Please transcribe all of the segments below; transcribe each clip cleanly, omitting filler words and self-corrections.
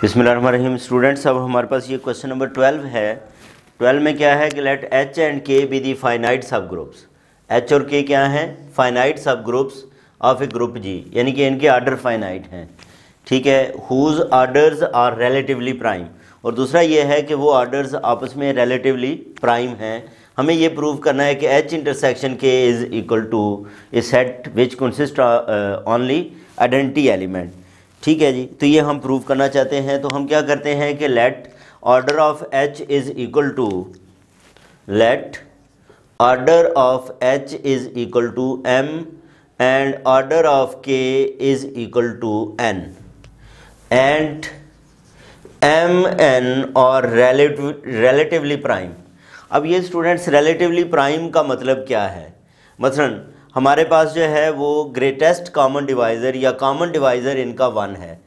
बिस्मिल्लाहिर्रहमानिर्रहीम। स्टूडेंट्स, अब हमारे पास ये क्वेश्चन नंबर 12 है। 12 में क्या है कि let H and K be the finite subgroups. H और के क्या हैं? Finite subgroups of a group G, यानी कि इनके आर्डर फाइनाइट हैं। ठीक है, whose orders are relatively prime. और दूसरा ये है कि वो आर्डर्स आपस में रिलेटिवली प्राइम हैं। हमें ये प्रूव करना है कि H intersection K is equal to a set which consist only identity element. ठीक है जी, तो ये हम प्रूव करना चाहते हैं। तो हम क्या करते हैं कि let order of H is equal to M and order of K is equal to N and M N और रिलेटिवली प्राइम। अब ये स्टूडेंट्स रिलेटिवली प्राइम का मतलब क्या है? मसलन हमारे पास जो है वो ग्रेटेस्ट कॉमन डिवाइज़र या कॉमन डिवाइज़र इनका 1 है।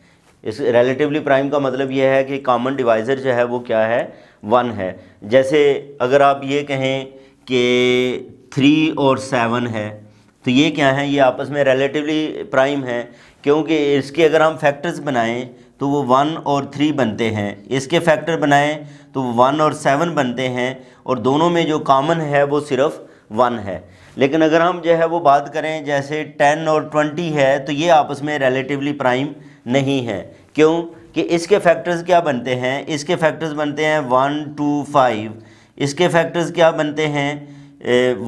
इस रिलेटिवली प्राइम का मतलब ये है कि कॉमन डिवाइज़र जो है वो क्या है? 1 है। जैसे अगर आप ये कहें कि 3 और 7 है तो ये क्या है? ये आपस में रिलेटिवली प्राइम है, क्योंकि इसके अगर हम फैक्टर्स बनाएं तो वो 1 और 3 बनते हैं। इसके फैक्टर बनाएं तो 1 और 7 बनते हैं, और दोनों में जो कॉमन है वो सिर्फ 1 है। लेकिन अगर हम जो है वो बात करें जैसे 10 और 20 है तो ये आपस में रिलेटिवली प्राइम नहीं है। क्यों? कि इसके फैक्टर्स क्या बनते हैं? इसके फैक्टर्स बनते हैं 1 2 5। इसके फैक्टर्स क्या बनते हैं?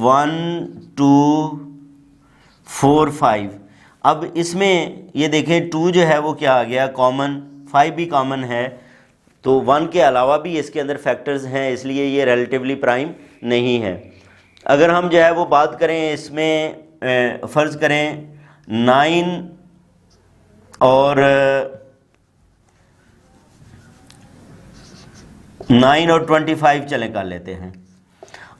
1 2 4 5। अब इसमें ये देखें 2 जो है वो क्या आ गया? कॉमन। 5 भी कॉमन है, तो 1 के अलावा भी इसके अंदर फैक्टर्स हैं, इसलिए ये रिलेटिवली प्राइम नहीं है। अगर हम जो है वो बात करें इसमें फ़र्ज़ करें 9 और 25 चलें कर लेते हैं।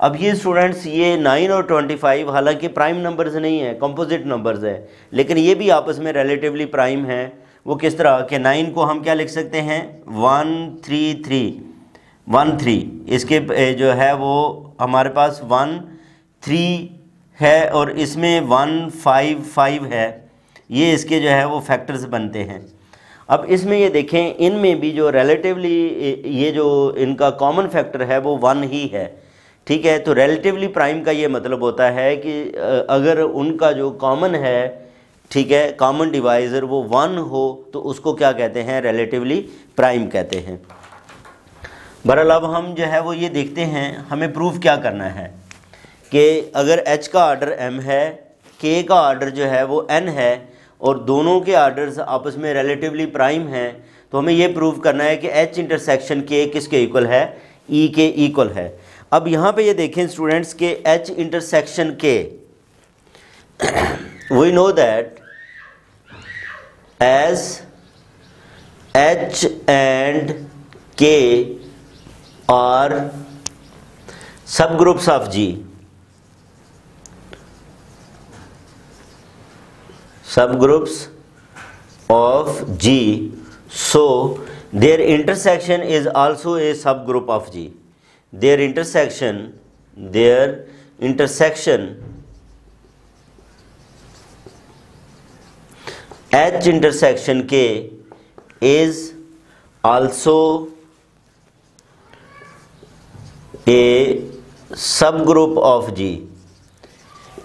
अब ये स्टूडेंट्स ये 9 और 25 हालांकि प्राइम नंबर्स नहीं है, कंपोजिट नंबर्स है, लेकिन ये भी आपस में रिलेटिवली प्राइम है। वो किस तरह के? 9 को हम क्या लिख सकते हैं? 1 3 3 1 3। इसके जो है वो हमारे पास 1 3 है और इसमें 1 5 5 है। ये इसके जो है वो फैक्टर्स बनते हैं। अब इसमें ये देखें, इनमें भी जो रिलेटिवली ये जो इनका कॉमन फैक्टर है वो 1 ही है। ठीक है, तो रिलेटिवली प्राइम का ये मतलब होता है कि अगर उनका जो कॉमन है, ठीक है, कॉमन डिवाइज़र वो 1 हो तो उसको क्या कहते हैं? रिलेटिवली प्राइम कहते हैं। बहरहाल अब हम जो है वो ये देखते हैं, हमें प्रूफ क्या करना है कि अगर h का आर्डर m है, k का आर्डर जो है वो n है और दोनों के आर्डर्स आपस में रिलेटिवली प्राइम हैं, तो हमें ये प्रूव करना है कि h इंटरसेक्शन k किसके इक्वल है? e के इक्वल है। अब यहाँ पे ये देखें स्टूडेंट्स के h intersection k, we know that as h एंड k are subgroups of G, subgroups of G, so their intersection is also a subgroup of G. Their intersection H intersection K is also a subgroup of G.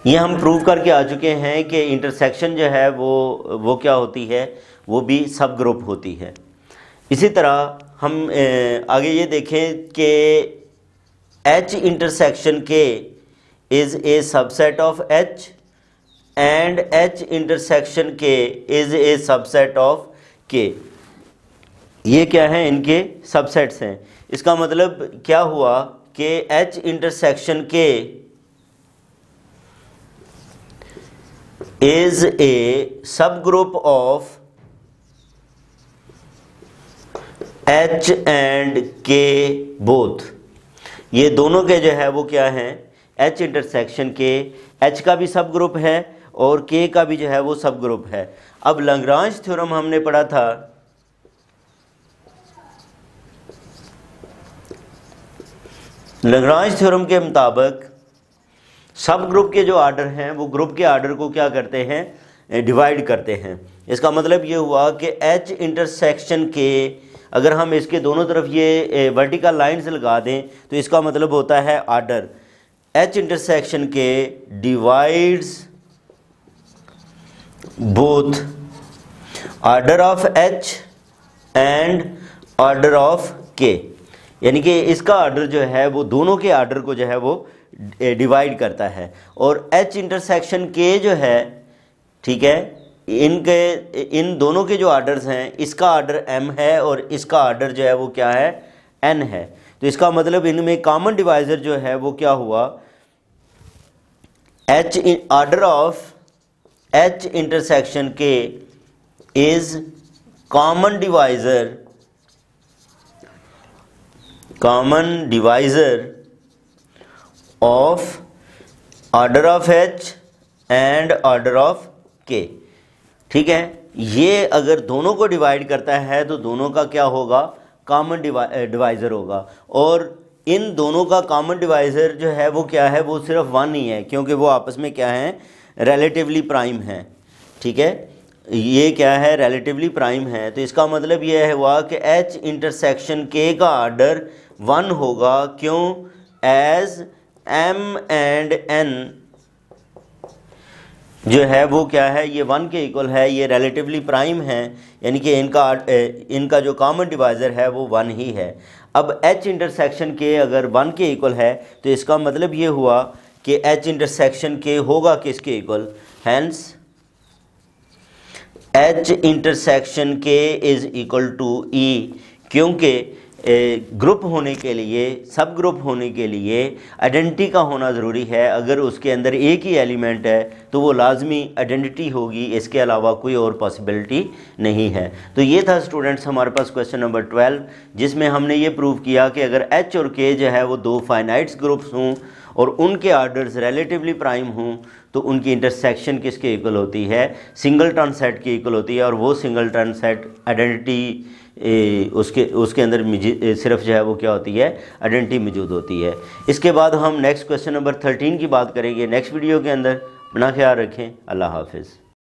ये हम prove करके आ चुके हैं कि intersection जो है वो क्या होती है? वो भी सब ग्रुप होती है। इसी तरह हम आगे ये देखें कि H intersection K is a subset of H and H intersection K is a subset of K। ये क्या है? इनके सबसेट्स हैं। इसका मतलब क्या हुआ कि H intersection K is a subgroup of H and K both। ये दोनों के जो है वो क्या हैं? H इंटरसेक्शन K, H का भी सब ग्रुप है और K का भी जो है वो सब ग्रुप है। अब लैग्रांज थ्योरम हमने पढ़ा था, लैग्रांज थ्योरम के मुताबिक सब ग्रुप के जो आर्डर हैं वो ग्रुप के आर्डर को क्या करते हैं? डिवाइड करते हैं। इसका मतलब ये हुआ कि H इंटरसेक्शन के अगर हम इसके दोनों तरफ ये वर्टिकल लाइंस लगा दें तो इसका मतलब होता है आर्डर H इंटरसेक्शन के divides both order of H and order of K, यानी कि इसका ऑर्डर जो है वो दोनों के ऑर्डर को जो है वो डिवाइड करता है। और H इंटरसेक्शन K जो है, ठीक है, इन दोनों के जो ऑर्डर्स हैं, इसका ऑर्डर m है और इसका ऑर्डर जो है वो क्या है, n है। तो इसका मतलब इनमें कॉमन डिवाइज़र जो है वो क्या हुआ, order of H intersection K is common divisor of order of H and order of K। ठीक है, ये अगर दोनों को डिवाइड करता है तो दोनों का क्या होगा, कॉमन डिवाइज़र होगा। और इन दोनों का कॉमन डिवाइज़र जो है वो क्या है, वो सिर्फ 1 ही है, क्योंकि वो आपस में क्या है, रिलेटिवली प्राइम है। ठीक है, ये क्या है, रिलेटिवली प्राइम है। तो इसका मतलब ये है हुआ कि H इंटरसेक्शन K का ऑर्डर 1 होगा, क्यों, एज M एंड N जो है वो क्या है, ये 1 के इक्वल है, ये रिलेटिवली प्राइम है, यानी कि इनका जो कॉमन डिवाइज़र है वो 1 ही है। अब H इंटरसेक्शन K अगर 1 के इक्वल है तो इसका मतलब ये हुआ कि H इंटरसेक्शन K होगा किसके इक्वल, hence H intersection K is equal to E, क्योंकि ग्रुप होने के लिए, सब ग्रुप होने के लिए आइडेंटिटी का होना ज़रूरी है। अगर उसके अंदर एक ही एलिमेंट है तो वो लाजमी आइडेंटिटी होगी, इसके अलावा कोई और पॉसिबिलिटी नहीं है। तो ये था स्टूडेंट्स हमारे पास क्वेश्चन नंबर 12, जिसमें हमने ये प्रूव किया कि अगर H और K जो है वो 2 फाइनाइट्स ग्रुप्स हों और उनके ऑर्डर्स रिलेटिवली प्राइम हों तो उनकी इंटरसेक्शन किसके इक्वल होती है, सिंगलटन सेट के इक्वल होती है। और वो सिंगलटन सेट आइडेंटिटी उसके अंदर सिर्फ जो है वो क्या होती है, आइडेंटिटी मौजूद होती है। इसके बाद हम नेक्स्ट क्वेश्चन नंबर 13 की बात करेंगे नेक्स्ट वीडियो के अंदर। अपना ख्याल रखें, अल्लाह हाफिज़।